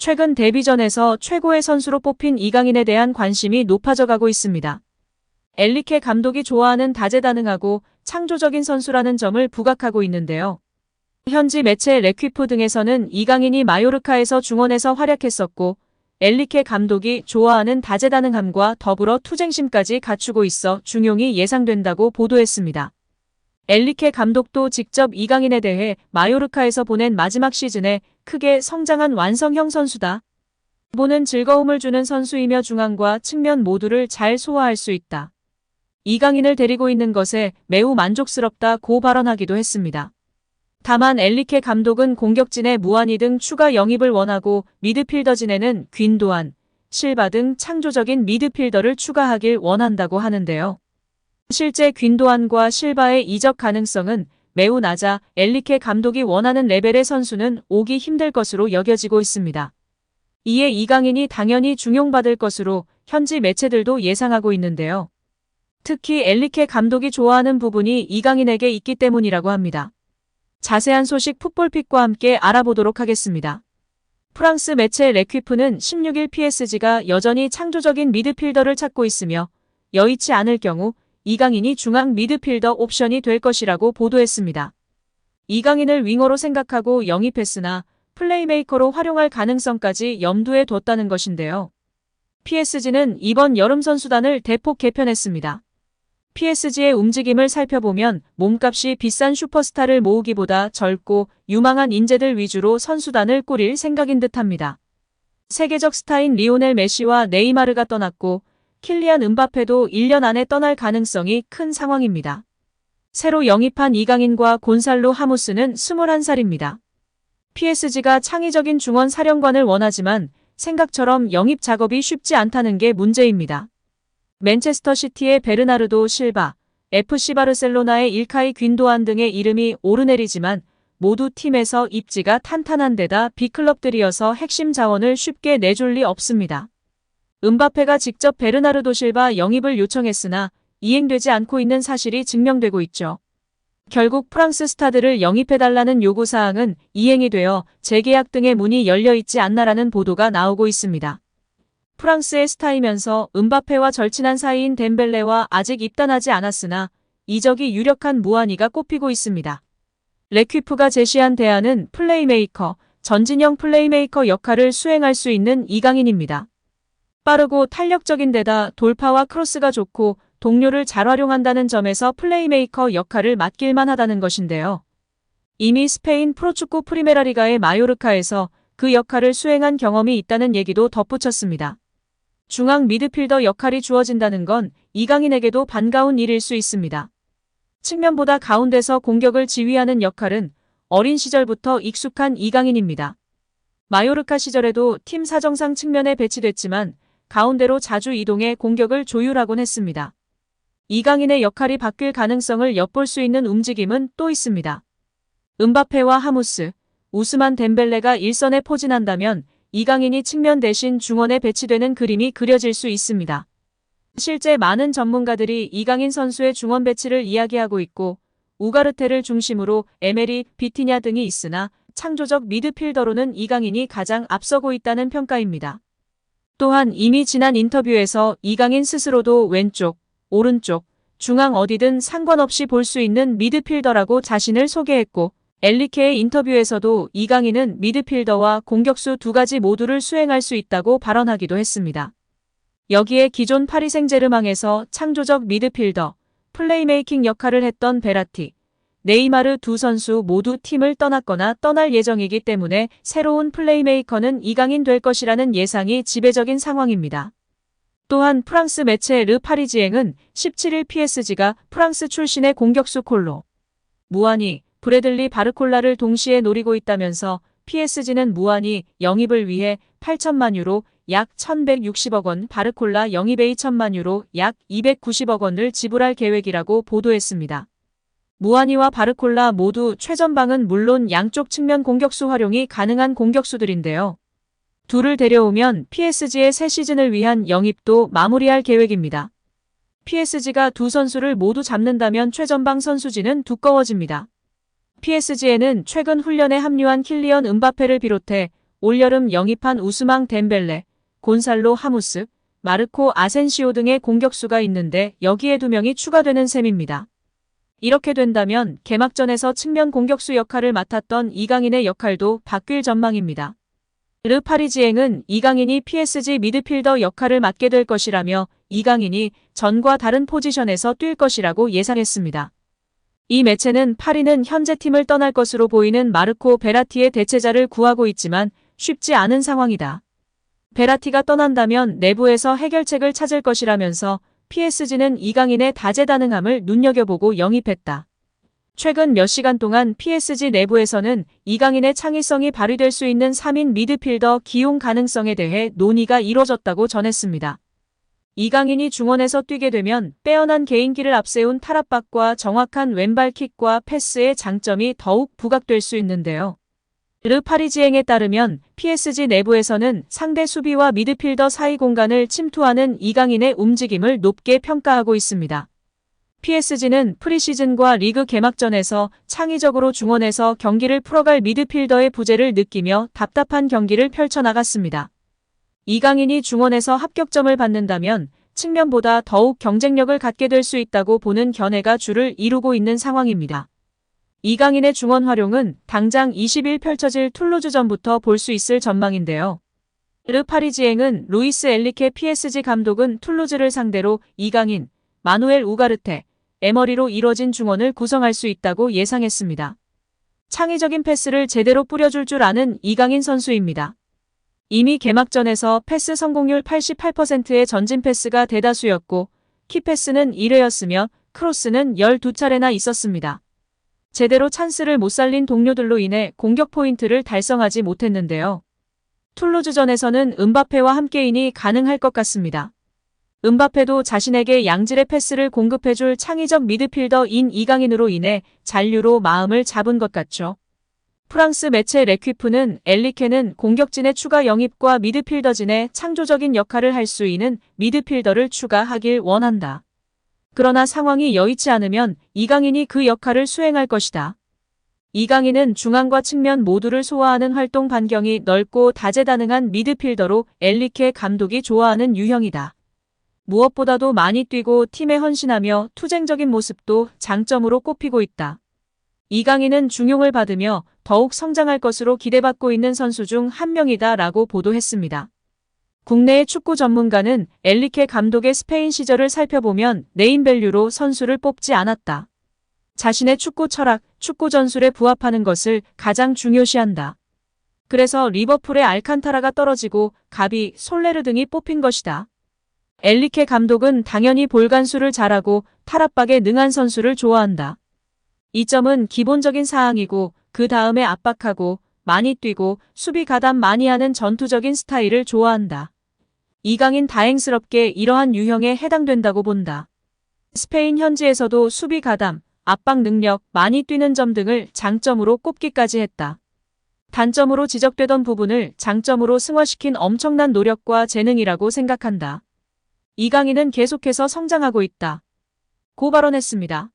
최근 데뷔전에서 최고의 선수로 뽑힌 이강인에 대한 관심이 높아져 가고 있습니다. 엔리케 감독이 좋아하는 다재다능하고 창조적인 선수라는 점을 부각하고 있는데요. 현지 매체 레퀴프 등에서는 이강인이 마요르카에서 중원에서 활약했었고 엔리케 감독이 좋아하는 다재다능함과 더불어 투쟁심까지 갖추고 있어 중용이 예상된다고 보도했습니다. 엔리케 감독도 직접 이강인에 대해 마요르카에서 보낸 마지막 시즌에 크게 성장한 완성형 선수다. 보는 즐거움을 주는 선수이며 중앙과 측면 모두를 잘 소화할 수 있다. 이강인을 데리고 있는 것에 매우 만족스럽다고 발언하기도 했습니다. 다만 엔리케 감독은 공격진에 무한이 등 추가 영입을 원하고 미드필더진에는 귄도안, 실바 등 창조적인 미드필더를 추가하길 원한다고 하는데요. 실제 귄도안과 실바의 이적 가능성은 매우 낮아 엔리케 감독이 원하는 레벨의 선수는 오기 힘들 것으로 여겨지고 있습니다. 이에 이강인이 당연히 중용받을 것으로 현지 매체들도 예상하고 있는데요. 특히 엔리케 감독이 좋아하는 부분이 이강인에게 있기 때문이라고 합니다. 자세한 소식 풋볼픽과 함께 알아보도록 하겠습니다. 프랑스 매체 레퀴프는 16일 PSG가 여전히 창조적인 미드필더를 찾고 있으며 여의치 않을 경우 이강인이 중앙 미드필더 옵션이 될 것이라고 보도했습니다. 이강인을 윙어로 생각하고 영입했으나 플레이메이커로 활용할 가능성까지 염두에 뒀다는 것인데요. PSG는 이번 여름 선수단을 대폭 개편했습니다. PSG의 움직임을 살펴보면 몸값이 비싼 슈퍼스타를 모으기보다 젊고 유망한 인재들 위주로 선수단을 꾸릴 생각인 듯합니다. 세계적 스타인 리오넬 메시와 네이마르가 떠났고 킬리안 음바페도 1년 안에 떠날 가능성이 큰 상황입니다. 새로 영입한 이강인과 곤살로 하무스는 21살입니다. PSG가 창의적인 중원 사령관을 원하지만 생각처럼 영입 작업이 쉽지 않다는 게 문제입니다. 맨체스터 시티의 베르나르도 실바, FC 바르셀로나의 일카이 귄도안 등의 이름이 오르내리지만 모두 팀에서 입지가 탄탄한 데다 B클럽들이어서 핵심 자원을 쉽게 내줄 리 없습니다. 음바페가 직접 베르나르도 실바 영입을 요청했으나 이행되지 않고 있는 사실이 증명되고 있죠. 결국 프랑스 스타들을 영입해달라는 요구사항은 이행이 되어 재계약 등의 문이 열려있지 않나라는 보도가 나오고 있습니다. 프랑스의 스타이면서 음바페와 절친한 사이인 덴벨레와 아직 입단하지 않았으나 이적이 유력한 무한이가 꼽히고 있습니다. 레퀴프가 제시한 대안은 플레이메이커, 전진형 플레이메이커 역할을 수행할 수 있는 이강인입니다. 빠르고 탄력적인 데다 돌파와 크로스가 좋고 동료를 잘 활용한다는 점에서 플레이메이커 역할을 맡길만 하다는 것인데요. 이미 스페인 프로축구 프리메라리가의 마요르카에서 그 역할을 수행한 경험이 있다는 얘기도 덧붙였습니다. 중앙 미드필더 역할이 주어진다는 건 이강인에게도 반가운 일일 수 있습니다. 측면보다 가운데서 공격을 지휘하는 역할은 어린 시절부터 익숙한 이강인입니다. 마요르카 시절에도 팀 사정상 측면에 배치됐지만 가운데로 자주 이동해 공격을 조율하곤 했습니다. 이강인의 역할이 바뀔 가능성을 엿볼 수 있는 움직임은 또 있습니다. 음바페와 하무스, 우스만 덴벨레가 일선에 포진한다면 이강인이 측면 대신 중원에 배치되는 그림이 그려질 수 있습니다. 실제 많은 전문가들이 이강인 선수의 중원 배치를 이야기하고 있고 우가르테를 중심으로 에메리, 비티냐 등이 있으나 창조적 미드필더로는 이강인이 가장 앞서고 있다는 평가입니다. 또한 이미 지난 인터뷰에서 이강인 스스로도 왼쪽, 오른쪽, 중앙 어디든 상관없이 볼 수 있는 미드필더라고 자신을 소개했고 엔리케의 인터뷰에서도 이강인은 미드필더와 공격수 두 가지 모두를 수행할 수 있다고 발언하기도 했습니다. 여기에 기존 파리 생제르맹에서 창조적 미드필더, 플레이메이킹 역할을 했던 베라티, 네이마르 두 선수 모두 팀을 떠났거나 떠날 예정이기 때문에 새로운 플레이메이커는 이강인 될 것이라는 예상이 지배적인 상황입니다. 또한 프랑스 매체 르 파리지앵은 17일 PSG가 프랑스 출신의 공격수 콜로, 무한이, 브래들리 바르콜라를 동시에 노리고 있다면서 PSG는 무한이 영입을 위해 8천만 유로 약 1160억 원, 바르콜라 영입에 2천만 유로 약 290억 원을 지불할 계획이라고 보도했습니다. 무한이와 바르콜라 모두 최전방은 물론 양쪽 측면 공격수 활용이 가능한 공격수들인데요. 둘을 데려오면 PSG의 새 시즌을 위한 영입도 마무리할 계획입니다. PSG가 두 선수를 모두 잡는다면 최전방 선수진은 두꺼워집니다. PSG에는 최근 훈련에 합류한 킬리언 음바페를 비롯해 올여름 영입한 우스망 덴벨레, 곤살로 하무스, 마르코 아센시오 등의 공격수가 있는데 여기에 2명이 추가되는 셈입니다. 이렇게 된다면 개막전에서 측면 공격수 역할을 맡았던 이강인의 역할도 바뀔 전망입니다. 르 파리지앵은 이강인이 PSG 미드필더 역할을 맡게 될 것이라며 이강인이 전과 다른 포지션에서 뛸 것이라고 예상했습니다. 이 매체는 파리는 현재 팀을 떠날 것으로 보이는 마르코 베라티의 대체자를 구하고 있지만 쉽지 않은 상황이다. 베라티가 떠난다면 내부에서 해결책을 찾을 것이라면서 PSG는 이강인의 다재다능함을 눈여겨보고 영입했다. 최근 몇 시간 동안 PSG 내부에서는 이강인의 창의성이 발휘될 수 있는 3인 미드필더 기용 가능성에 대해 논의가 이뤄졌다고 전했습니다. 이강인이 중원에서 뛰게 되면 빼어난 개인기를 앞세운 탈압박과 정확한 왼발킥과 패스의 장점이 더욱 부각될 수 있는데요. 르 파리지앵에 따르면 PSG 내부에서는 상대 수비와 미드필더 사이 공간을 침투하는 이강인의 움직임을 높게 평가하고 있습니다. PSG는 프리시즌과 리그 개막전에서 창의적으로 중원에서 경기를 풀어갈 미드필더의 부재를 느끼며 답답한 경기를 펼쳐나갔습니다. 이강인이 중원에서 합격점을 받는다면 측면보다 더욱 경쟁력을 갖게 될 수 있다고 보는 견해가 주를 이루고 있는 상황입니다. 이강인의 중원 활용은 당장 20일 펼쳐질 툴루즈전부터 볼 수 있을 전망인데요. 르 파리지앵은 루이스 엘리케 PSG 감독은 툴루즈를 상대로 이강인, 마누엘 우가르테, 에머리로 이뤄진 중원을 구성할 수 있다고 예상했습니다. 창의적인 패스를 제대로 뿌려줄 줄 아는 이강인 선수입니다. 이미 개막전에서 패스 성공률 88%의 전진 패스가 대다수였고 키패스는 1회였으며 크로스는 12차례나 있었습니다. 제대로 찬스를 못 살린 동료들로 인해 공격 포인트를 달성하지 못했는데요. 툴루즈전에서는 은바페와 함께이니 가능할 것 같습니다. 은바페도 자신에게 양질의 패스를 공급해줄 창의적 미드필더인 이강인으로 인해 잔류로 마음을 잡은 것 같죠. 프랑스 매체 레퀴프는 엘리케는 공격진의 추가 영입과 미드필더진의 창조적인 역할을 할 수 있는 미드필더를 추가하길 원한다. 그러나 상황이 여의치 않으면 이강인이 그 역할을 수행할 것이다. 이강인은 중앙과 측면 모두를 소화하는 활동 반경이 넓고 다재다능한 미드필더로 엘리케 감독이 좋아하는 유형이다. 무엇보다도 많이 뛰고 팀에 헌신하며 투쟁적인 모습도 장점으로 꼽히고 있다. 이강인은 중용을 받으며 더욱 성장할 것으로 기대받고 있는 선수 중 한 명이다 라고 보도했습니다. 국내의 축구 전문가는 엘리케 감독의 스페인 시절을 살펴보면 네임밸류로 선수를 뽑지 않았다. 자신의 축구 철학, 축구 전술에 부합하는 것을 가장 중요시한다. 그래서 리버풀의 알칸타라가 떨어지고 가비, 솔레르 등이 뽑힌 것이다. 엘리케 감독은 당연히 볼간수를 잘하고 탈압박에 능한 선수를 좋아한다. 이 점은 기본적인 사항이고 그 다음에 압박하고 많이 뛰고 수비 가담 많이 하는 전투적인 스타일을 좋아한다. 이강인 다행스럽게 이러한 유형에 해당된다고 본다. 스페인 현지에서도 수비 가담, 압박 능력, 많이 뛰는 점 등을 장점으로 꼽기까지 했다. 단점으로 지적되던 부분을 장점으로 승화시킨 엄청난 노력과 재능이라고 생각한다. 이강인은 계속해서 성장하고 있다. 고 발언했습니다.